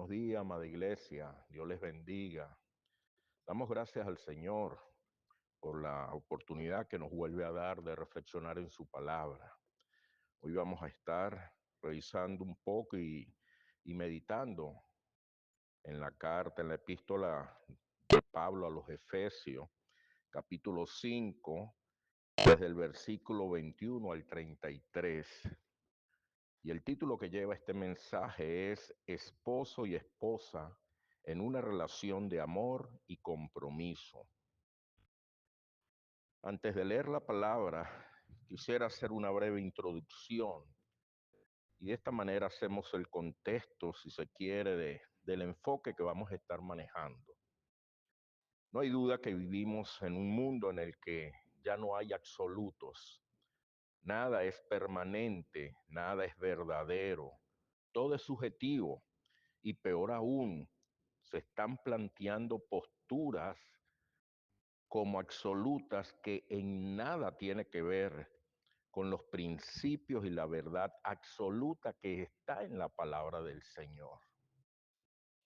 Buenos días, amada iglesia. Dios les bendiga. Damos gracias al Señor por la oportunidad que nos vuelve a dar de reflexionar en su palabra. Hoy vamos a estar revisando un poco y meditando en la carta, en la epístola de Pablo a los Efesios, capítulo 5, desde el versículo 21 al 33. Y el título que lleva este mensaje es Esposo y esposa en una relación de amor y compromiso. Antes de leer la palabra, quisiera hacer una breve introducción y de esta manera hacemos el contexto, si se quiere, del enfoque que vamos a estar manejando. No hay duda que vivimos en un mundo en el que ya no hay absolutos. Nada es permanente, nada es verdadero, todo es subjetivo. Y peor aún, se están planteando posturas como absolutas que en nada tiene que ver con los principios y la verdad absoluta que está en la palabra del Señor.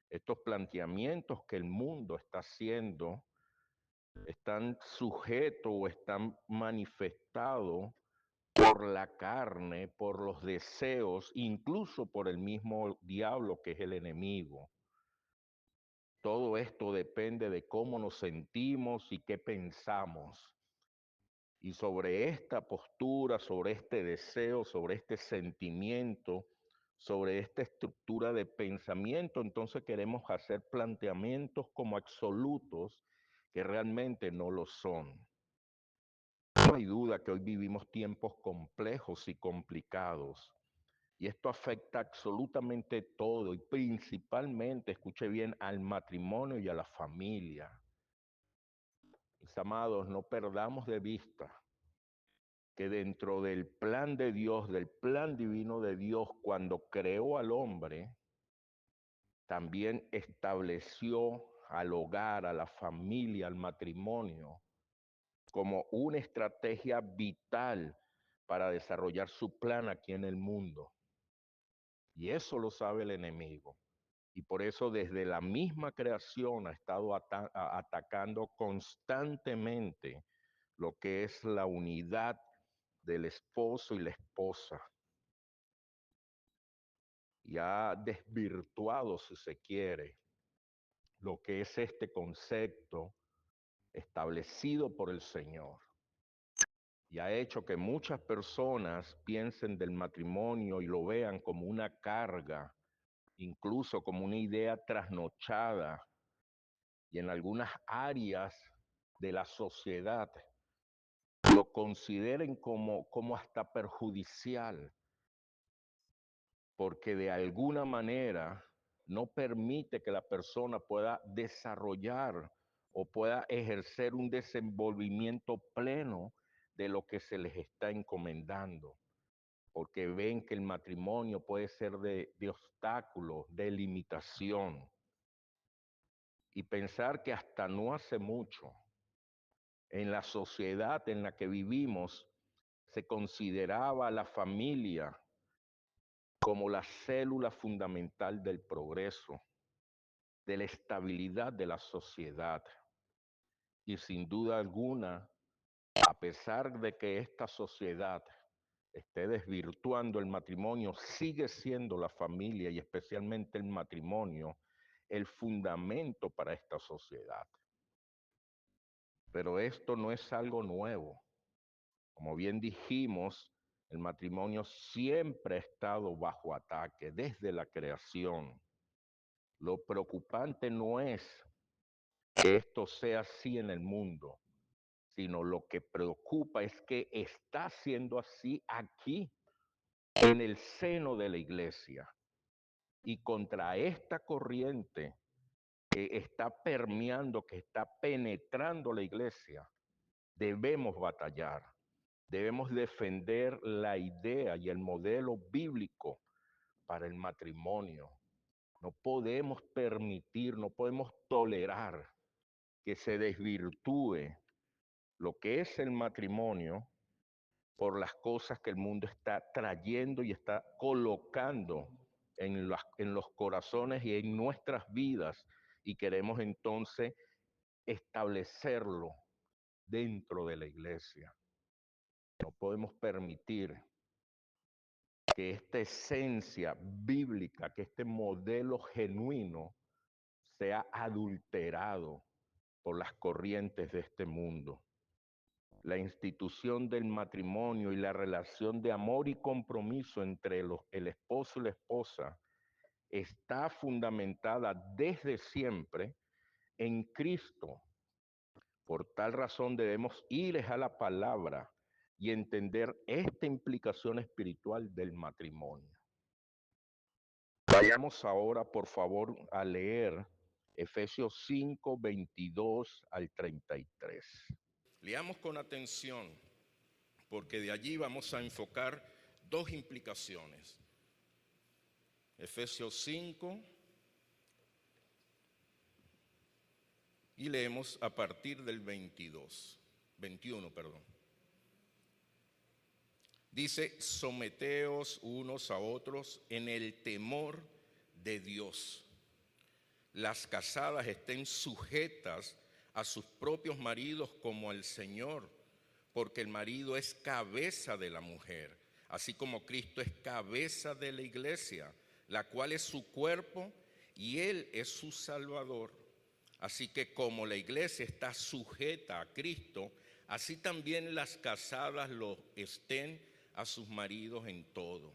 Estos planteamientos que el mundo está haciendo están sujetos o están manifestados por la carne, por los deseos, incluso por el mismo diablo que es el enemigo. Todo esto depende de cómo nos sentimos y qué pensamos. Y sobre esta postura, sobre este deseo, sobre este sentimiento, sobre esta estructura de pensamiento, entonces queremos hacer planteamientos como absolutos que realmente no lo son. No hay duda que hoy vivimos tiempos complejos y complicados. Y esto afecta absolutamente todo y principalmente, escuche bien, al matrimonio y a la familia. Mis amados, no perdamos de vista que dentro del plan de Dios, del plan divino de Dios, cuando creó al hombre, también estableció al hogar, a la familia, al matrimonio, como una estrategia vital para desarrollar su plan aquí en el mundo. Y eso lo sabe el enemigo. Y por eso desde la misma creación ha estado atacando constantemente lo que es la unidad del esposo y la esposa. Y ha desvirtuado, si se quiere, lo que es este concepto establecido por el Señor. Y ha hecho que muchas personas piensen del matrimonio y lo vean como una carga, incluso como una idea trasnochada, y en algunas áreas de la sociedad lo consideren como hasta perjudicial, porque de alguna manera no permite que la persona pueda desarrollar o pueda ejercer un desenvolvimiento pleno de lo que se les está encomendando, porque ven que el matrimonio puede ser de obstáculo, de limitación, y pensar que hasta no hace mucho, en la sociedad en la que vivimos, se consideraba a la familia como la célula fundamental del progreso, de la estabilidad de la sociedad. Y sin duda alguna, a pesar de que esta sociedad esté desvirtuando el matrimonio, sigue siendo la familia y especialmente el matrimonio el fundamento para esta sociedad. Pero esto no es algo nuevo. Como bien dijimos, el matrimonio siempre ha estado bajo ataque desde la creación. Lo preocupante no es que esto sea así en el mundo, sino lo que preocupa es que está siendo así aquí, en el seno de la iglesia. Y contra esta corriente que está permeando, que está penetrando la iglesia, debemos batallar. Debemos defender la idea y el modelo bíblico para el matrimonio. No podemos permitir, no podemos tolerar que se desvirtúe lo que es el matrimonio por las cosas que el mundo está trayendo y está colocando en los corazones y en nuestras vidas, y queremos entonces establecerlo dentro de la iglesia. No podemos permitir que esta esencia bíblica, que este modelo genuino sea adulterado por las corrientes de este mundo. La institución del matrimonio y la relación de amor y compromiso entre el esposo y la esposa está fundamentada desde siempre en Cristo. Por tal razón debemos ir a la palabra y entender esta implicación espiritual del matrimonio. Vayamos ahora, por favor, a leer Efesios 5, 22 al 33. Leamos con atención, porque de allí vamos a enfocar dos implicaciones. Efesios 5, y leemos a partir del 21. Dice: someteos unos a otros en el temor de Dios. Las casadas estén sujetas a sus propios maridos como al Señor, porque el marido es cabeza de la mujer, así como Cristo es cabeza de la iglesia, la cual es su cuerpo y Él es su Salvador. Así que como la iglesia está sujeta a Cristo, así también las casadas lo estén a sus maridos en todo.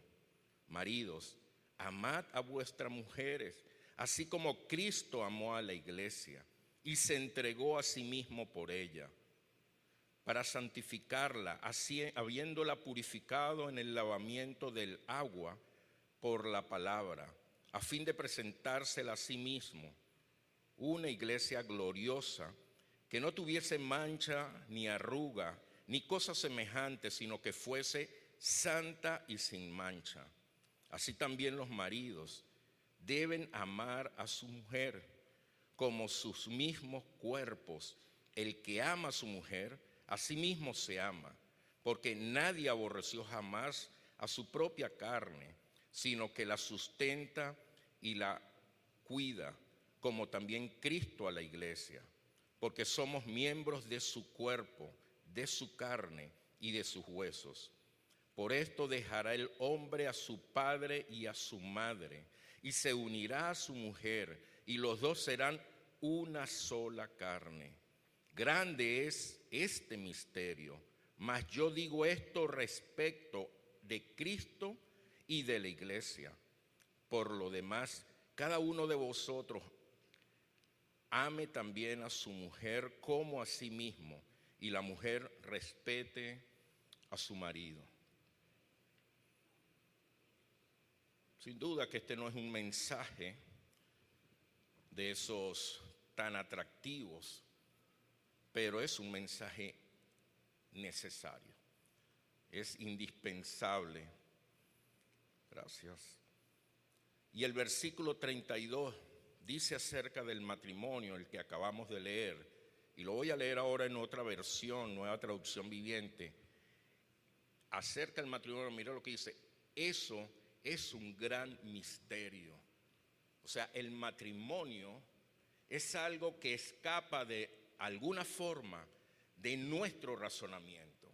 Maridos, amad a vuestras mujeres, así como Cristo amó a la iglesia y se entregó a sí mismo por ella, para santificarla, así habiéndola purificado en el lavamiento del agua por la palabra, a fin de presentársela a sí mismo una iglesia gloriosa, que no tuviese mancha ni arruga ni cosa semejante, sino que fuese santa y sin mancha. Así también los maridos deben amar a su mujer como sus mismos cuerpos. El que ama a su mujer, a sí mismo se ama, porque nadie aborreció jamás a su propia carne, sino que la sustenta y la cuida, como también Cristo a la iglesia, porque somos miembros de su cuerpo, de su carne y de sus huesos. Por esto dejará el hombre a su padre y a su madre, y se unirá a su mujer, y los dos serán una sola carne. Grande es este misterio, mas yo digo esto respecto de Cristo y de la iglesia. Por lo demás, cada uno de vosotros ame también a su mujer como a sí mismo, y la mujer respete a su marido. Sin duda que este no es un mensaje de esos tan atractivos, pero es un mensaje necesario, es indispensable. Gracias. Y el versículo 32 dice acerca del matrimonio, el que acabamos de leer, y lo voy a leer ahora en otra versión, Nueva Traducción Viviente. Acerca del matrimonio, mira lo que dice: eso es un gran misterio. O sea, el matrimonio es algo que escapa de alguna forma de nuestro razonamiento.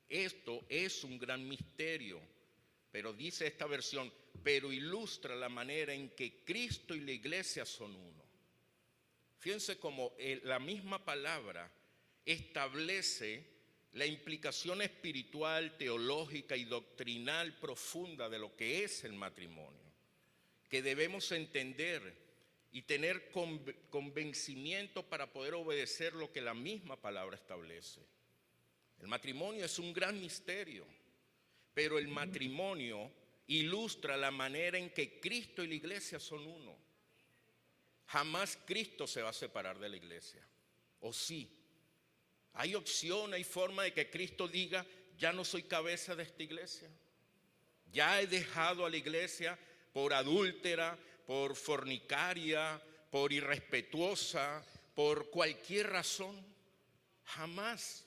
Esto es un gran misterio, pero dice esta versión, pero ilustra la manera en que Cristo y la iglesia son uno. Fíjense cómo la misma palabra establece la implicación espiritual, teológica y doctrinal profunda de lo que es el matrimonio, que debemos entender y tener convencimiento para poder obedecer lo que la misma palabra establece. El matrimonio es un gran misterio, pero el matrimonio ilustra la manera en que Cristo y la iglesia son uno. Jamás Cristo se va a separar de la iglesia, ¿o sí? ¿Hay opción, hay forma de que Cristo diga: ya no soy cabeza de esta iglesia? Ya he dejado a la iglesia por adúltera, por fornicaria, por irrespetuosa, por cualquier razón. Jamás.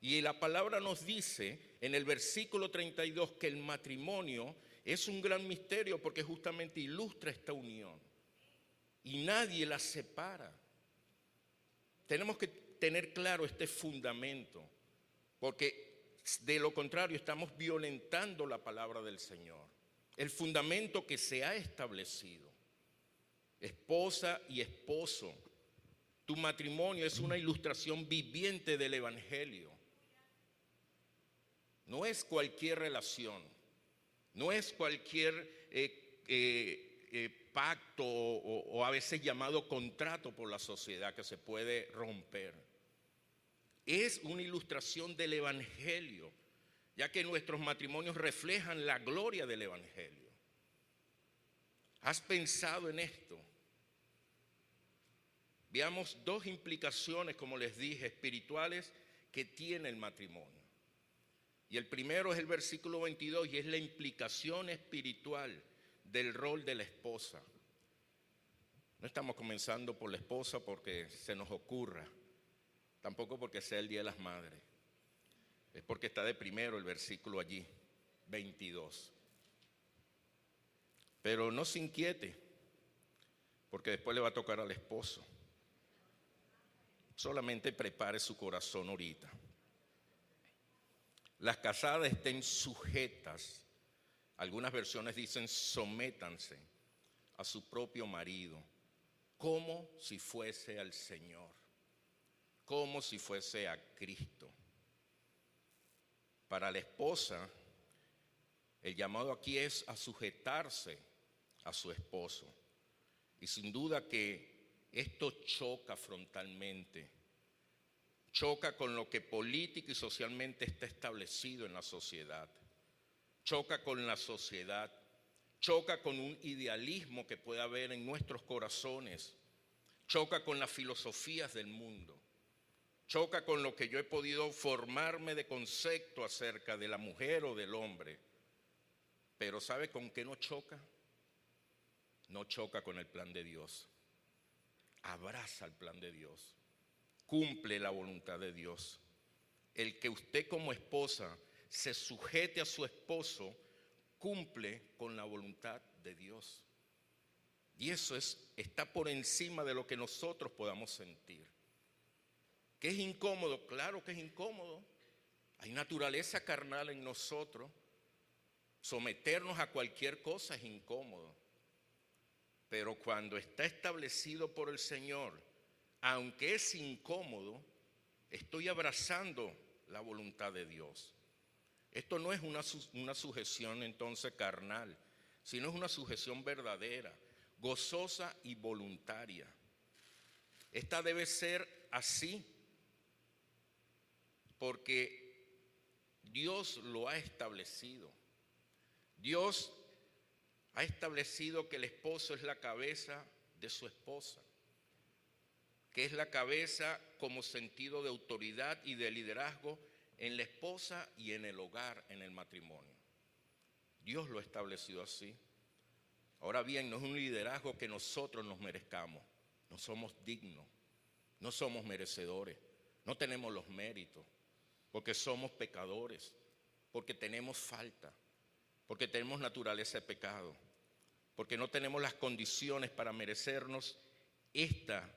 Y la palabra nos dice en el versículo 32 que el matrimonio Es un gran misterio porque justamente ilustra esta unión y nadie la separa. Tenemos que tener claro este fundamento, porque de lo contrario estamos violentando la palabra del Señor, el fundamento que se ha establecido. Esposa y esposo, tu matrimonio es una ilustración viviente del Evangelio. No es cualquier relación, no es cualquier pacto o a veces llamado contrato por la sociedad que se puede romper. Es una ilustración del Evangelio, ya que nuestros matrimonios reflejan la gloria del Evangelio. ¿Has pensado en esto? Veamos dos implicaciones, como les dije, espirituales que tiene el matrimonio. Y el primero es el versículo 22 y es la implicación espiritual del rol de la esposa. No estamos comenzando por la esposa porque se nos ocurra, tampoco porque sea el Día de las Madres. Es porque está de primero el versículo allí, 22. Pero no se inquiete, porque después le va a tocar al esposo. Solamente prepare su corazón ahorita. Las casadas estén sujetas, algunas versiones dicen sométanse a su propio marido, como si fuese al Señor, como si fuese a Cristo. Para la esposa, el llamado aquí es a sujetarse a su esposo. Y sin duda que esto choca frontalmente. Choca con lo que política y socialmente está establecido en la sociedad. Choca con la sociedad. Choca con un idealismo que puede haber en nuestros corazones. Choca con las filosofías del mundo. Choca con lo que yo he podido formarme de concepto acerca de la mujer o del hombre. Pero ¿sabe con qué no choca? No choca con el plan de Dios. Abraza el plan de Dios. Cumple la voluntad de Dios. El que usted como esposa se sujete a su esposo cumple con la voluntad de Dios. Y eso está por encima de lo que nosotros podamos sentir. ¿Que es incómodo? Claro que es incómodo. Hay naturaleza carnal en nosotros. Someternos a cualquier cosa es incómodo. Pero cuando está establecido por el Señor, aunque es incómodo, estoy abrazando la voluntad de Dios. Esto no es una sujeción entonces carnal, sino es una sujeción verdadera, gozosa y voluntaria. Esta debe ser así, porque Dios lo ha establecido. Dios ha establecido que el esposo es la cabeza de su esposa, que es la cabeza como sentido de autoridad y de liderazgo en la esposa y en el hogar, en el matrimonio. Dios lo ha establecido así. Ahora bien, no es un liderazgo que nosotros nos merezcamos. No somos dignos, no somos merecedores, no tenemos los méritos, porque somos pecadores, porque tenemos falta, porque tenemos naturaleza de pecado, porque no tenemos las condiciones para merecernos esta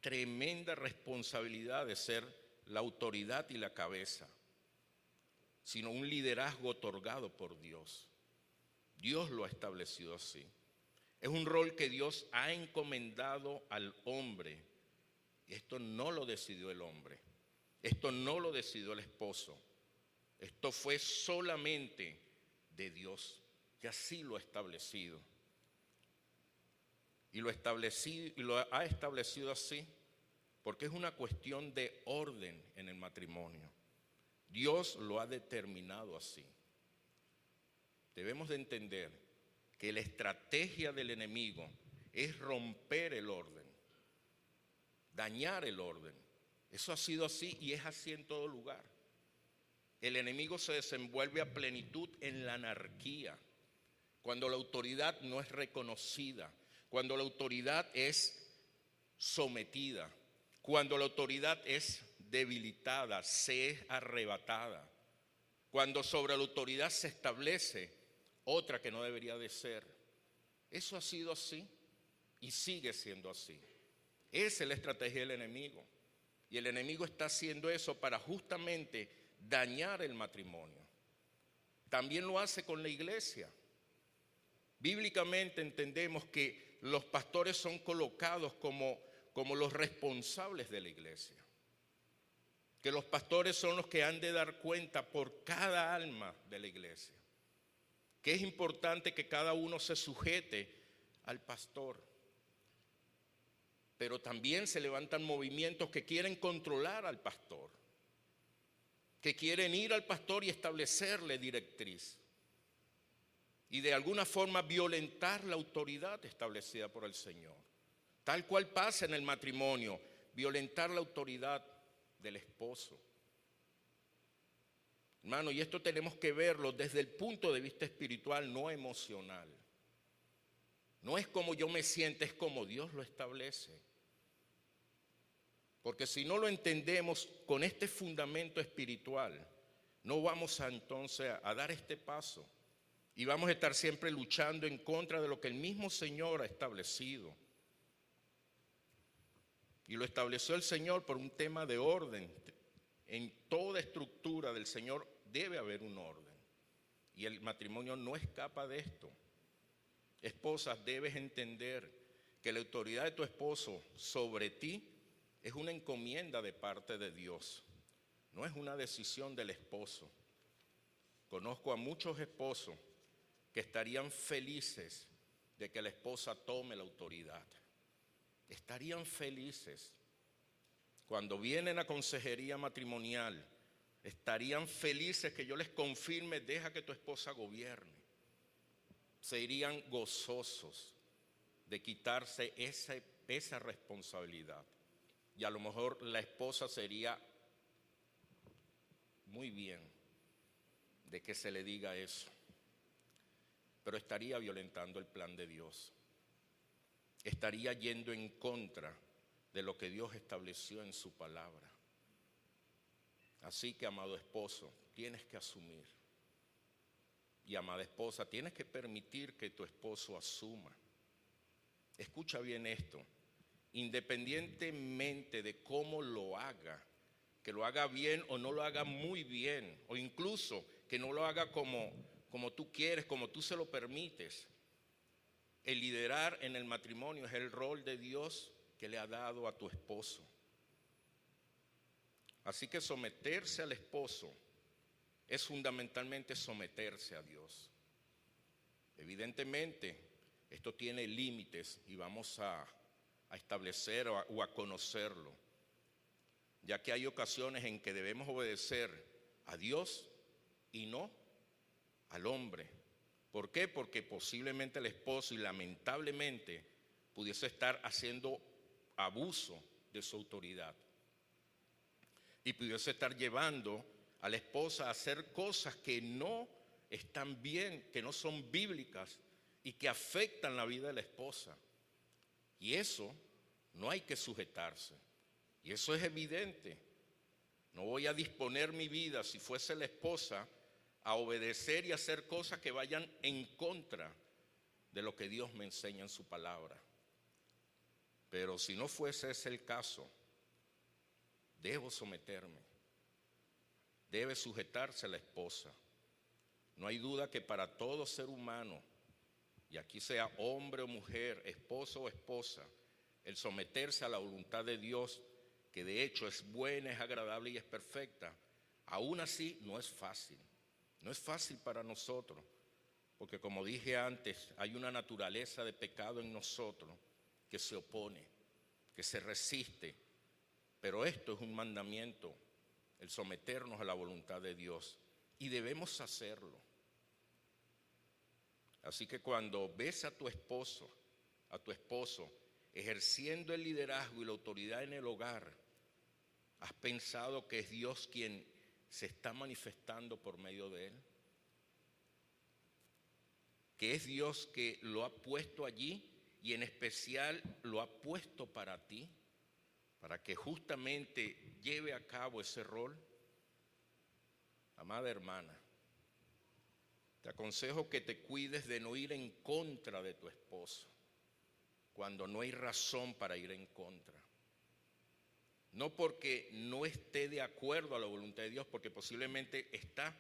tremenda responsabilidad de ser la autoridad y la cabeza, sino un liderazgo otorgado por Dios. Dios lo ha establecido así. Es un rol que Dios ha encomendado al hombre. Y esto no lo decidió el hombre. Esto no lo decidió el esposo. Esto fue solamente de Dios, que así lo ha establecido. Y lo ha establecido así porque es una cuestión de orden en el matrimonio. Dios lo ha determinado así. Debemos de entender que la estrategia del enemigo es romper el orden, dañar el orden. Eso ha sido así y es así en todo lugar. El enemigo se desenvuelve a plenitud en la anarquía, cuando la autoridad no es reconocida, cuando la autoridad es sometida, cuando la autoridad es debilitada, se es arrebatada, cuando sobre la autoridad se establece otra que no debería de ser. Eso ha sido así y sigue siendo así. Esa es la estrategia del enemigo. Y el enemigo está haciendo eso para justamente dañar el matrimonio. También lo hace con la iglesia. Bíblicamente entendemos que los pastores son colocados como los responsables de la iglesia. Que los pastores son los que han de dar cuenta por cada alma de la iglesia. Que es importante que cada uno se sujete al pastor. Pero también se levantan movimientos que quieren controlar al pastor, que quieren ir al pastor y establecerle directriz y de alguna forma violentar la autoridad establecida por el Señor. Tal cual pasa en el matrimonio, violentar la autoridad del esposo. Hermano, y esto tenemos que verlo desde el punto de vista espiritual, no emocional. No es como yo me siento, es como Dios lo establece. Porque si no lo entendemos con este fundamento espiritual, no vamos entonces a dar este paso. Y vamos a estar siempre luchando en contra de lo que el mismo Señor ha establecido. Y lo estableció el Señor por un tema de orden. En toda estructura del Señor debe haber un orden. Y el matrimonio no escapa de esto. Esposas, debes entender que la autoridad de tu esposo sobre ti es una encomienda de parte de Dios. No es una decisión del esposo. Conozco a muchos esposos que estarían felices de que la esposa tome la autoridad. Estarían felices. Cuando vienen a consejería matrimonial, estarían felices que yo les confirme, deja que tu esposa gobierne. Se irían gozosos de quitarse esa responsabilidad. Y a lo mejor la esposa sería muy bien de que se le diga eso. Pero estaría violentando el plan de Dios. Estaría yendo en contra de lo que Dios estableció en su palabra. Así que, amado esposo, tienes que asumir. Y amada esposa, tienes que permitir que tu esposo asuma. Escucha bien esto. Independientemente de cómo lo haga, que lo haga bien o no lo haga muy bien, o incluso que no lo haga como tú quieres, como tú se lo permites. El liderar en el matrimonio es el rol de Dios que le ha dado a tu esposo. Así que someterse al esposo es fundamentalmente someterse a Dios. Evidentemente, esto tiene límites y vamos a establecer o a conocerlo, ya que hay ocasiones en que debemos obedecer a Dios y no al hombre. ¿Por qué? Porque posiblemente el esposo y lamentablemente pudiese estar haciendo abuso de su autoridad y pudiese estar llevando a la esposa a hacer cosas que no están bien, que no son bíblicas y que afectan la vida de la esposa. Y eso no hay que sujetarse. Y eso es evidente. No voy a disponer mi vida, si fuese la esposa, a obedecer y hacer cosas que vayan en contra de lo que Dios me enseña en su palabra. Pero si no fuese ese el caso, debo someterme. Debe sujetarse a la esposa. No hay duda que para todo ser humano, y aquí sea hombre o mujer, esposo o esposa, el someterse a la voluntad de Dios, que de hecho es buena, es agradable y es perfecta, aún así no es fácil. No es fácil para nosotros, porque como dije antes, hay una naturaleza de pecado en nosotros que se opone, que se resiste. Pero esto es un mandamiento, el someternos a la voluntad de Dios, y debemos hacerlo. Así que cuando ves a tu esposo ejerciendo el liderazgo y la autoridad en el hogar, ¿has pensado que es Dios quien se está manifestando por medio de él? Que es Dios que lo ha puesto allí y en especial lo ha puesto para ti, para que justamente lleve a cabo ese rol. Amada hermana, Te aconsejo que te cuides de no ir en contra de tu esposo, cuando no hay razón para ir en contra. No porque no esté de acuerdo a la voluntad de Dios, porque posiblemente está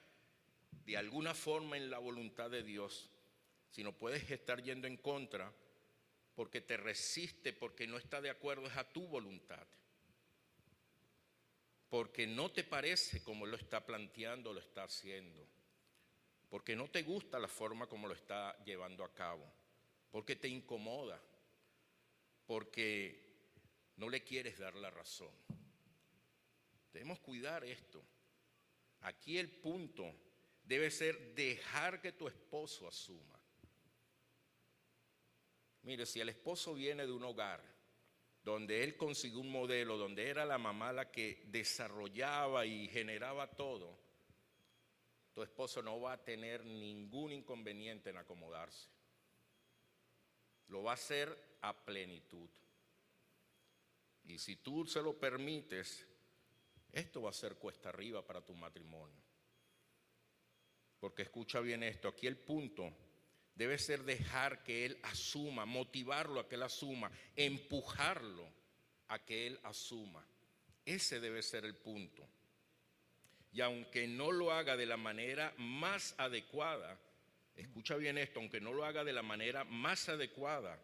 de alguna forma en la voluntad de Dios, sino puedes estar yendo en contra porque te resiste, porque no está de acuerdo es a tu voluntad, porque no te parece como lo está planteando, lo está haciendo, porque no te gusta la forma como lo está llevando a cabo, porque te incomoda, porque no le quieres dar la razón. Debemos cuidar esto. Aquí el punto debe ser dejar que tu esposo asuma. Mire, si el esposo viene de un hogar donde él consiguió un modelo, donde era la mamá la que desarrollaba y generaba todo, tu esposo no va a tener ningún inconveniente en acomodarse. Lo va a hacer a plenitud. Y si tú se lo permites, esto va a ser cuesta arriba para tu matrimonio. Porque escucha bien esto, aquí el punto debe ser dejar que él asuma, motivarlo a que él asuma, empujarlo a que él asuma. Ese debe ser el punto. Y aunque no lo haga de la manera más adecuada, escucha bien esto, aunque no lo haga de la manera más adecuada,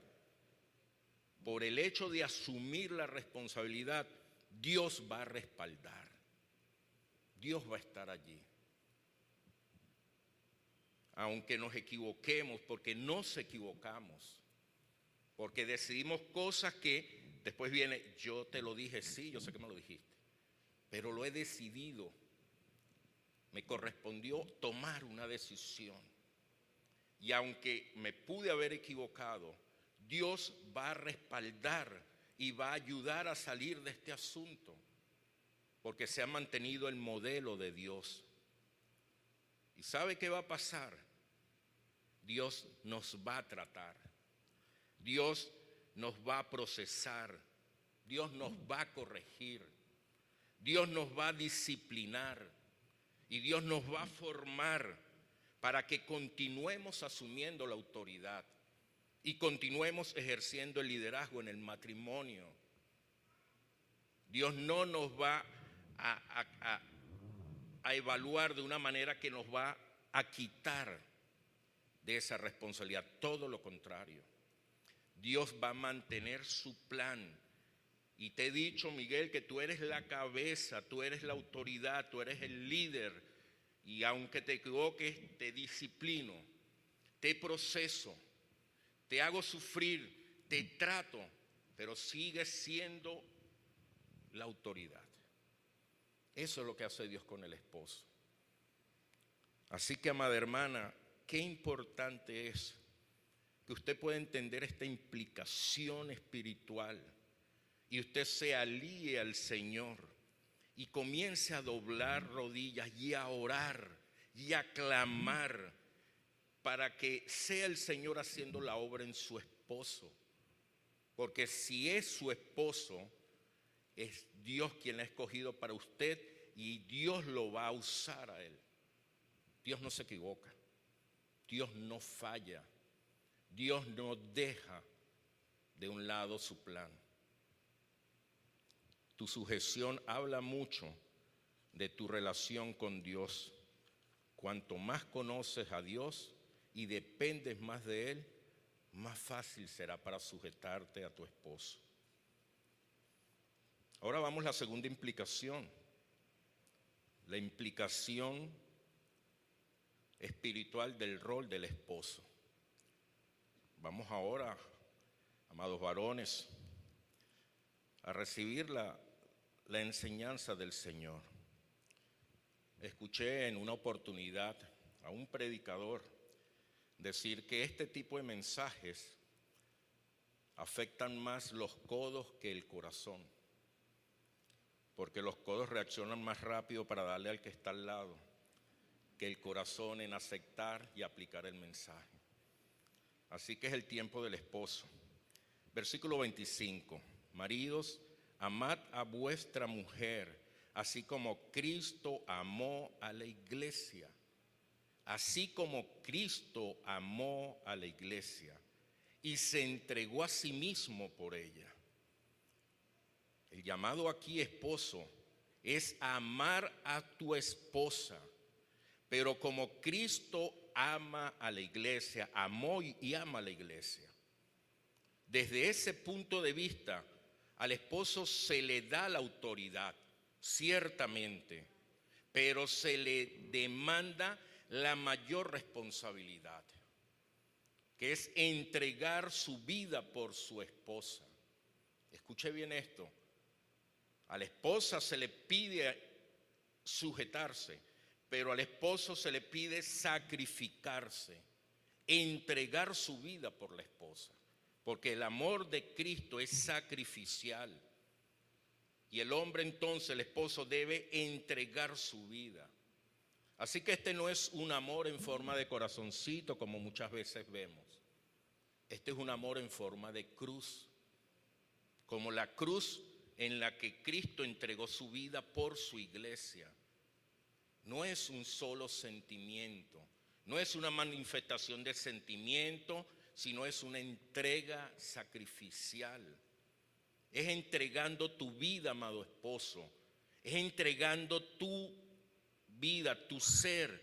por el hecho de asumir la responsabilidad, Dios va a respaldar. Dios va a estar allí. Aunque nos equivoquemos, porque nos equivocamos, porque decidimos cosas que después viene, yo te lo dije, sí, yo sé que me lo dijiste, pero lo he decidido. Me correspondió tomar una decisión. Y aunque me pude haber equivocado, Dios va a respaldar y va a ayudar a salir de este asunto, porque se ha mantenido el modelo de Dios. ¿Y sabe qué va a pasar? Dios nos va a tratar. Dios nos va a procesar. Dios nos va a corregir. Dios nos va a disciplinar. Y Dios nos va a formar para que continuemos asumiendo la autoridad y continuemos ejerciendo el liderazgo en el matrimonio. Dios no nos va a evaluar de una manera que nos va a quitar de esa responsabilidad. Todo lo contrario. Dios va a mantener su plan. Y te he dicho, Miguel, que tú eres la cabeza, tú eres la autoridad, tú eres el líder. Y aunque te equivoques, te disciplino, te proceso, te hago sufrir, te trato, pero sigues siendo la autoridad. Eso es lo que hace Dios con el esposo. Así que, amada hermana, qué importante es que usted pueda entender esta implicación espiritual y usted se alíe al Señor y comience a doblar rodillas y a orar y a clamar para que sea el Señor haciendo la obra en su esposo. Porque si es su esposo, es Dios quien la ha escogido para usted y Dios lo va a usar a él. Dios no se equivoca, Dios no falla, Dios no deja de un lado su plan. Tu sujeción habla mucho de tu relación con Dios. Cuanto más conoces a Dios y dependes más de Él, más fácil será para sujetarte a tu esposo. Ahora vamos a la segunda implicación, la implicación espiritual del rol del esposo. Vamos ahora, amados varones, a recibir la enseñanza del Señor. Escuché en una oportunidad a un predicador decir que este tipo de mensajes afectan más los codos que el corazón, porque los codos reaccionan más rápido para darle al que está al lado que el corazón en aceptar y aplicar el mensaje. Así que es el tiempo del esposo. Versículo 25. Maridos, amad a vuestra mujer, así como Cristo amó a la iglesia. así como Cristo amó a la iglesia y se entregó a sí mismo por ella. El llamado aquí, esposo, es amar a tu esposa, pero como Cristo ama a la iglesia, amó y ama a la iglesia. Desde ese punto de vista, al esposo se le da la autoridad, ciertamente, pero se le demanda la mayor responsabilidad, que es entregar su vida por su esposa. Escuche bien esto. A la esposa se le pide sujetarse, pero al esposo se le pide sacrificarse, entregar su vida por la esposa, porque el amor de Cristo es sacrificial. Y el hombre entonces, el esposo, debe entregar su vida. Así que este no es un amor en forma de corazoncito como muchas veces vemos. Este es un amor en forma de cruz, como la cruz en la que Cristo entregó su vida por su iglesia. No es un solo sentimiento, no es una manifestación de sentimiento, sino es una entrega sacrificial. Es entregando tu vida, amado esposo, es entregando tu vida, tu ser,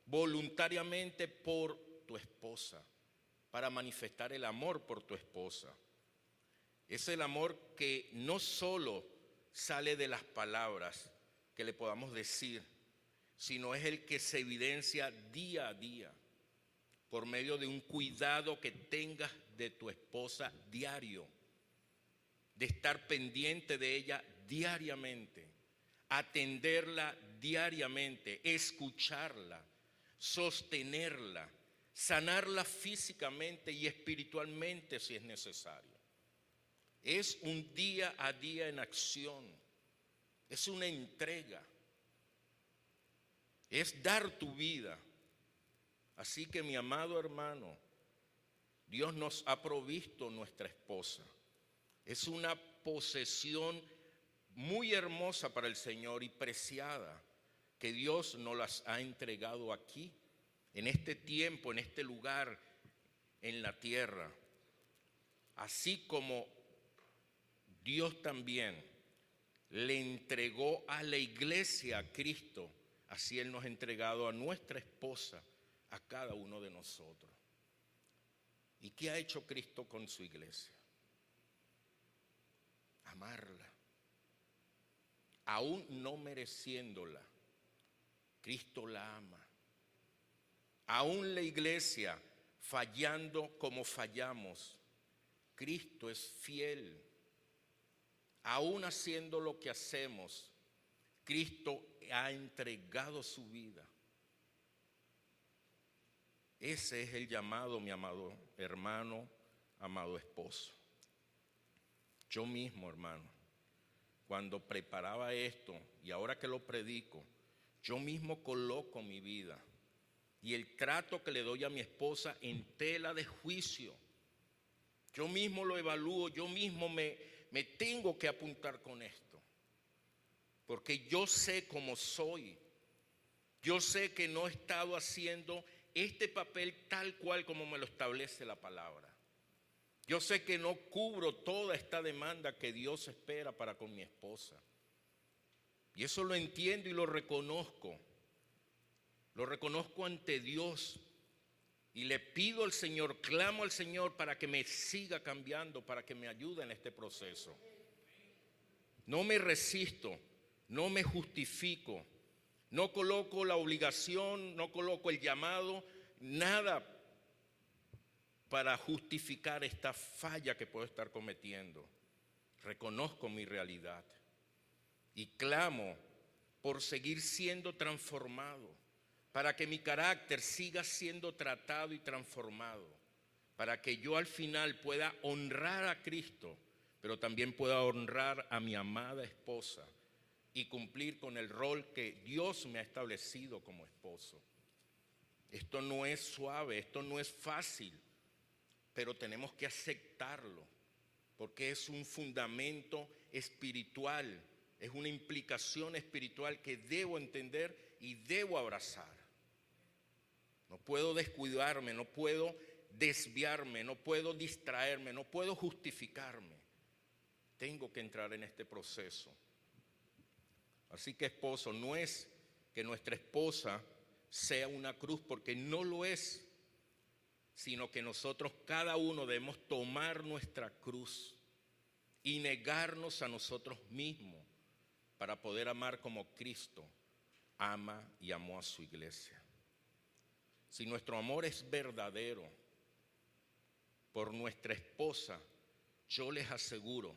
voluntariamente por tu esposa, para manifestar el amor por tu esposa. Es el amor que no solo sale de las palabras que le podamos decir, sino es el que se evidencia día a día por medio de un cuidado que tengas de tu esposa diario, de estar pendiente de ella diariamente, atenderla diariamente, escucharla, sostenerla, sanarla físicamente y espiritualmente si es necesario. Es un día a día en acción, es una entrega, es dar tu vida. Así que, mi amado hermano, Dios nos ha provisto nuestra esposa. Es una posesión muy hermosa para el Señor y preciada, que Dios nos las ha entregado aquí, en este tiempo, en este lugar, en la tierra. Así como Dios también le entregó a la iglesia a Cristo, así Él nos ha entregado a nuestra esposa, a cada uno de nosotros. ¿Y qué ha hecho Cristo con su iglesia? Amarla. Aún no mereciéndola, Cristo la ama. Aún la iglesia fallando como fallamos, Cristo es fiel. Aún haciendo lo que hacemos, Cristo ha entregado su vida. Ese es el llamado, mi amado hermano, amado esposo. Yo mismo, hermano, cuando preparaba esto y ahora que lo predico, yo mismo coloco mi vida y el trato que le doy a mi esposa en tela de juicio. Yo mismo lo evalúo, yo mismo me tengo que apuntar con esto, porque yo sé cómo soy. Yo sé que no he estado haciendo este papel tal cual como me lo establece la palabra. Yo sé que no cubro toda esta demanda que Dios espera para con mi esposa. Y eso lo entiendo y lo reconozco. Lo reconozco ante Dios. Y le pido al Señor, clamo al Señor para que me siga cambiando, para que me ayude en este proceso. No me resisto, no me justifico, no coloco la obligación, no coloco el llamado, nada para justificar esta falla que puedo estar cometiendo. Reconozco mi realidad y clamo por seguir siendo transformado, para que mi carácter siga siendo tratado y transformado, para que yo al final pueda honrar a Cristo, pero también pueda honrar a mi amada esposa y cumplir con el rol que Dios me ha establecido como esposo. Esto no es suave, esto no es fácil, pero tenemos que aceptarlo, porque es un fundamento espiritual, es una implicación espiritual que debo entender y debo abrazar. No puedo descuidarme, no puedo desviarme, no puedo distraerme, no puedo justificarme. Tengo que entrar en este proceso. Así que, esposo, no es que nuestra esposa sea una cruz, porque no lo es, sino que nosotros cada uno debemos tomar nuestra cruz y negarnos a nosotros mismos para poder amar como Cristo ama y amó a su iglesia. Si nuestro amor es verdadero por nuestra esposa, yo les aseguro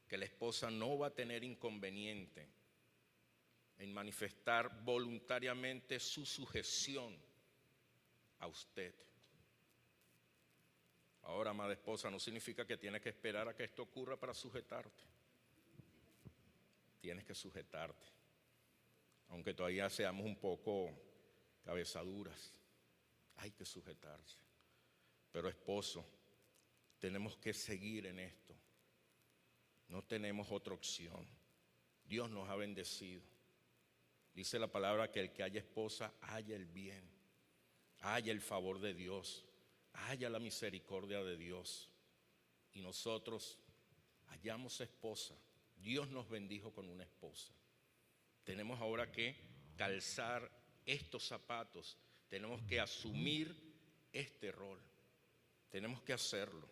que la esposa no va a tener inconveniente en manifestar voluntariamente su sujeción a usted. Ahora, amada esposa, no significa que tienes que esperar a que esto ocurra para sujetarte. Tienes que sujetarte, aunque todavía seamos un poco cabezaduras. Hay que sujetarse. Pero, esposo, tenemos que seguir en esto. No tenemos otra opción. Dios nos ha bendecido. Dice la palabra que el que haya esposa haya el bien, haya el favor de Dios, haya la misericordia de Dios. Y nosotros hallamos esposa. Dios nos bendijo con una esposa. Tenemos ahora que calzar estos zapatos. Tenemos que asumir este rol. Tenemos que hacerlo.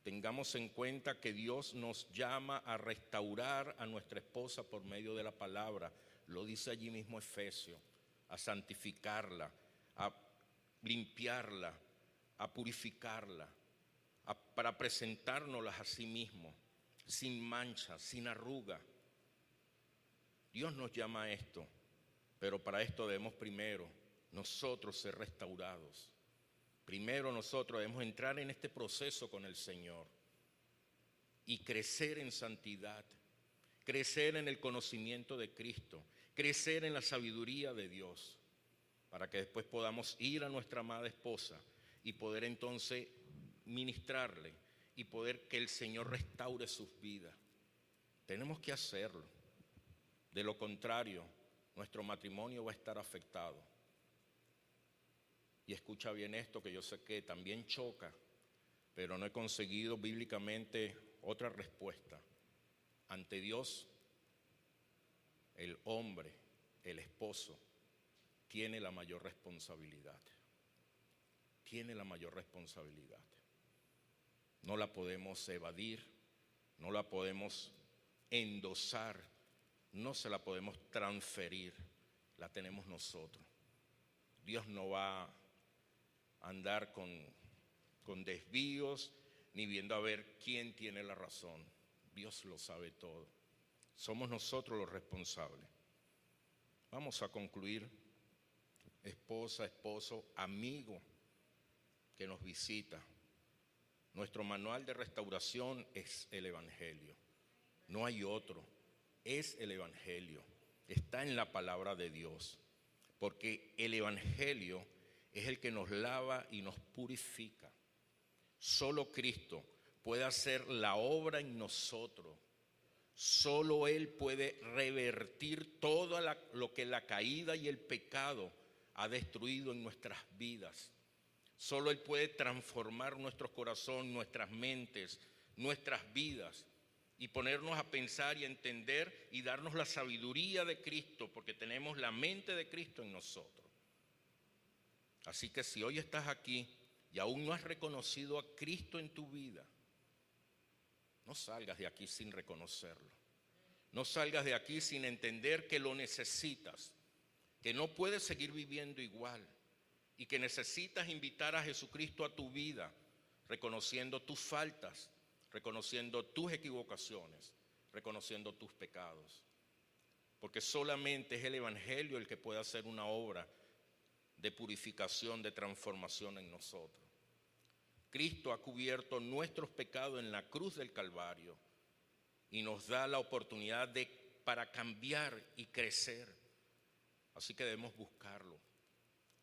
Tengamos en cuenta que Dios nos llama a restaurar a nuestra esposa por medio de la palabra. Lo dice allí mismo Efesios, a santificarla, a limpiarla, a purificarla, para presentárnoslas a sí mismo, sin mancha, sin arruga. Dios nos llama a esto, pero para esto debemos primero nosotros ser restaurados. Primero nosotros debemos entrar en este proceso con el Señor y crecer en santidad, crecer en el conocimiento de Cristo, crecer en la sabiduría de Dios, para que después podamos ir a nuestra amada esposa y poder entonces ministrarle y poder que el Señor restaure sus vidas. Tenemos que hacerlo. De lo contrario, nuestro matrimonio va a estar afectado. Y escucha bien esto, que yo sé que también choca, pero no he conseguido bíblicamente otra respuesta. Ante Dios, el hombre, el esposo, tiene la mayor responsabilidad. Tiene la mayor responsabilidad. No la podemos evadir, no la podemos endosar, no se la podemos transferir, la tenemos nosotros. Dios no va a andar con desvíos, ni viendo a ver quién tiene la razón. Dios lo sabe todo. Somos nosotros los responsables. Vamos a concluir, esposa, esposo, amigo que nos visita. Nuestro manual de restauración es el Evangelio. No hay otro. Es el Evangelio. Está en la palabra de Dios. Porque el Evangelio es el que nos lava y nos purifica. Solo Cristo puede hacer la obra en nosotros. Solo Él puede revertir todo lo que la caída y el pecado ha destruido en nuestras vidas. Solo Él puede transformar nuestros corazones, nuestras mentes, nuestras vidas y ponernos a pensar y a entender y darnos la sabiduría de Cristo, porque tenemos la mente de Cristo en nosotros. Así que si hoy estás aquí y aún no has reconocido a Cristo en tu vida, no salgas de aquí sin reconocerlo. No salgas de aquí sin entender que lo necesitas, que no puedes seguir viviendo igual y que necesitas invitar a Jesucristo a tu vida, reconociendo tus faltas, reconociendo tus equivocaciones, reconociendo tus pecados. Porque solamente es el Evangelio el que puede hacer una obra de purificación, de transformación en nosotros. Cristo ha cubierto nuestros pecados en la cruz del Calvario y nos da la oportunidad para cambiar y crecer. Así que debemos buscarlo.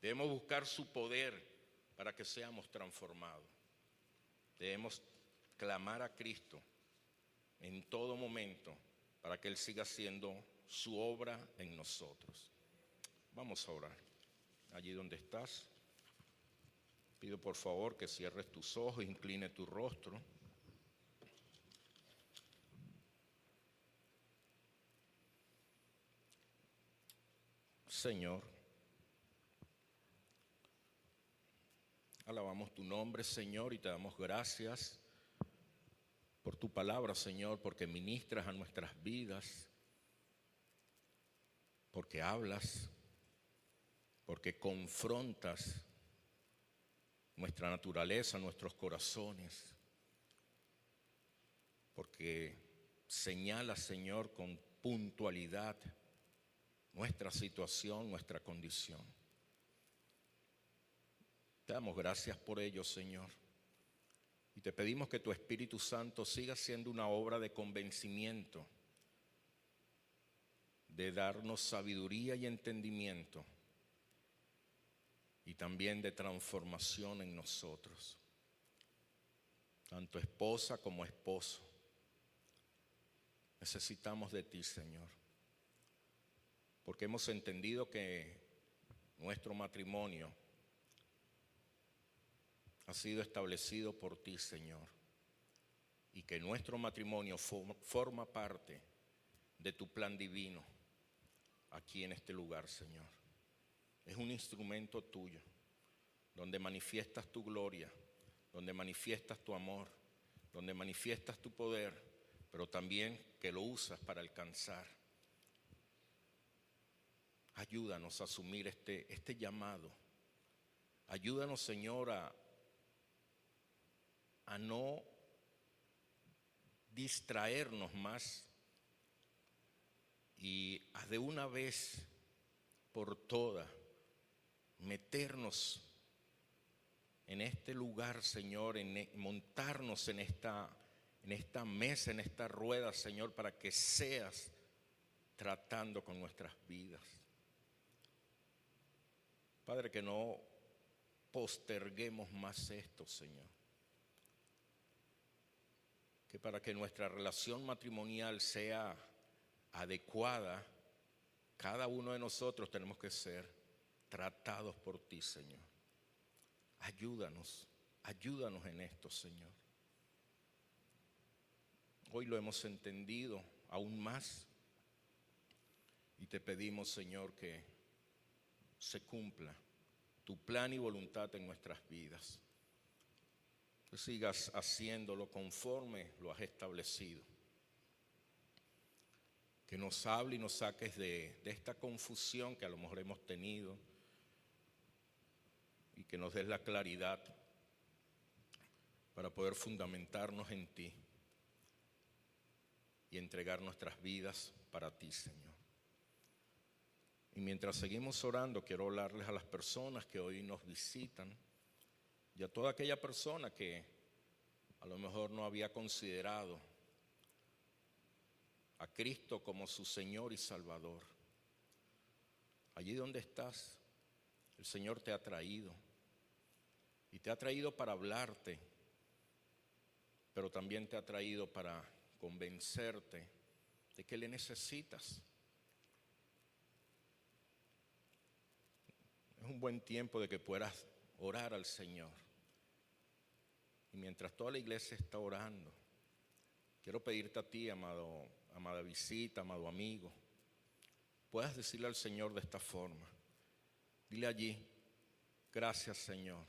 Debemos buscar su poder para que seamos transformados. Debemos clamar a Cristo en todo momento para que Él siga haciendo su obra en nosotros. Vamos a orar. allí donde estás. Pido por favor que cierres tus ojos, incline tu rostro. Señor, alabamos tu nombre, Señor, y te damos gracias por tu palabra, Señor, porque ministras a nuestras vidas, porque hablas, porque confrontas nuestra naturaleza, nuestros corazones, porque señalas, Señor, con puntualidad nuestra situación, nuestra condición. Te damos gracias por ello, Señor, y te pedimos que tu Espíritu Santo siga siendo una obra de convencimiento, de darnos sabiduría y entendimiento, y también de transformación en nosotros, tanto esposa como esposo. Necesitamos de ti, Señor, porque hemos entendido que nuestro matrimonio ha sido establecido por ti, Señor, y que nuestro matrimonio forma parte de tu plan divino aquí en este lugar, Señor. Es un instrumento tuyo, donde manifiestas tu gloria, donde manifiestas tu amor, donde manifiestas tu poder, pero también que lo usas para alcanzar. Ayúdanos a asumir este llamado. Ayúdanos, Señor, a no distraernos más y a de una vez por todas meternos en este lugar, Señor, montarnos en esta mesa, en esta rueda, Señor, para que seas tratando con nuestras vidas. Padre, que no posterguemos más esto, Señor. Que para que nuestra relación matrimonial sea adecuada, cada uno de nosotros tenemos que ser tratados por ti, Señor. Ayúdanos en esto, Señor. Hoy lo hemos entendido aún más y te pedimos, Señor, que se cumpla tu plan y voluntad en nuestras vidas. Que sigas haciéndolo conforme lo has establecido. Que nos hable y nos saques de esta confusión que a lo mejor hemos tenido y que nos des la claridad para poder fundamentarnos en ti y entregar nuestras vidas para ti, Señor. Y mientras seguimos orando, quiero hablarles a las personas que hoy nos visitan y a toda aquella persona que a lo mejor no había considerado a Cristo como su Señor y Salvador. Allí donde estás, el Señor te ha traído y te ha traído para hablarte, pero también te ha traído para convencerte de que le necesitas. Es un buen tiempo de que puedas orar al Señor. Y mientras toda la iglesia está orando, quiero pedirte a ti, amada visita, amado amigo, puedas decirle al Señor de esta forma. Dile allí, gracias, Señor.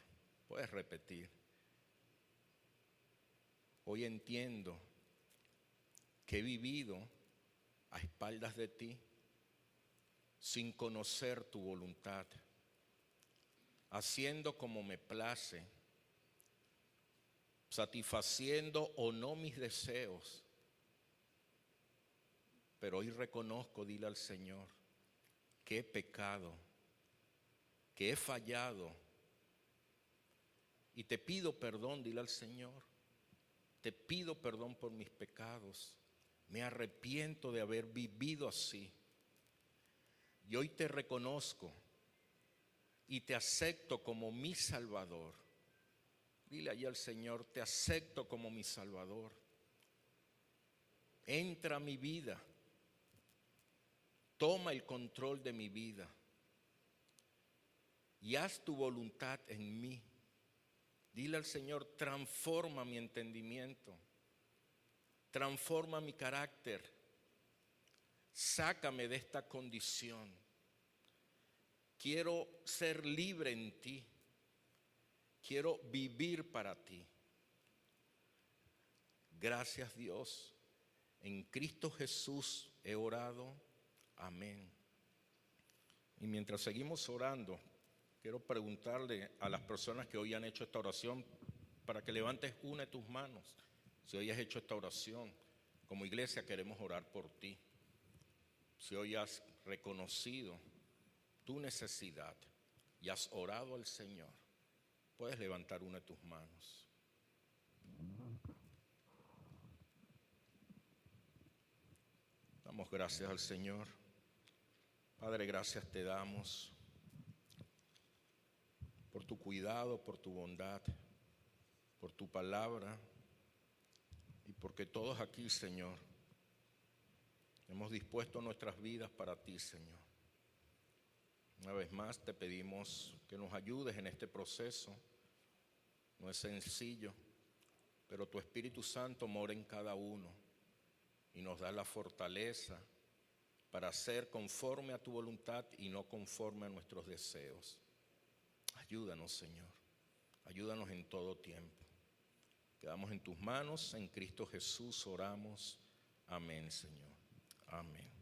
Puedes repetir. Hoy entiendo que he vivido a espaldas de ti, sin conocer tu voluntad, haciendo como me place, satisfaciendo o no mis deseos. Pero hoy reconozco, dile al Señor, que he pecado, que he fallado. Y te pido perdón, dile al Señor. Te pido perdón por mis pecados. Me arrepiento de haber vivido así. Y hoy te reconozco y te acepto como mi Salvador. Dile allí al Señor, te acepto como mi Salvador. Entra a mi vida. Toma el control de mi vida. y haz tu voluntad en mí. Dile al Señor, transforma mi entendimiento, transforma mi carácter, sácame de esta condición. Quiero ser libre en ti, quiero vivir para ti. Gracias, Dios, en Cristo Jesús he orado, amén. Y mientras seguimos orando, quiero preguntarle a las personas que hoy han hecho esta oración para que levantes una de tus manos. Si hoy has hecho esta oración, como iglesia queremos orar por ti. Si hoy has reconocido tu necesidad y has orado al Señor, puedes levantar una de tus manos. Damos gracias al Señor. Padre, gracias te damos por tu cuidado, por tu bondad, por tu palabra y porque todos aquí, Señor, hemos dispuesto nuestras vidas para ti, Señor. Una vez más te pedimos que nos ayudes en este proceso. No es sencillo, pero tu Espíritu Santo mora en cada uno y nos da la fortaleza para hacer conforme a tu voluntad y no conforme a nuestros deseos. Ayúdanos, Señor. Ayúdanos en todo tiempo. Quedamos en tus manos, en Cristo Jesús oramos. Amén, Señor. Amén.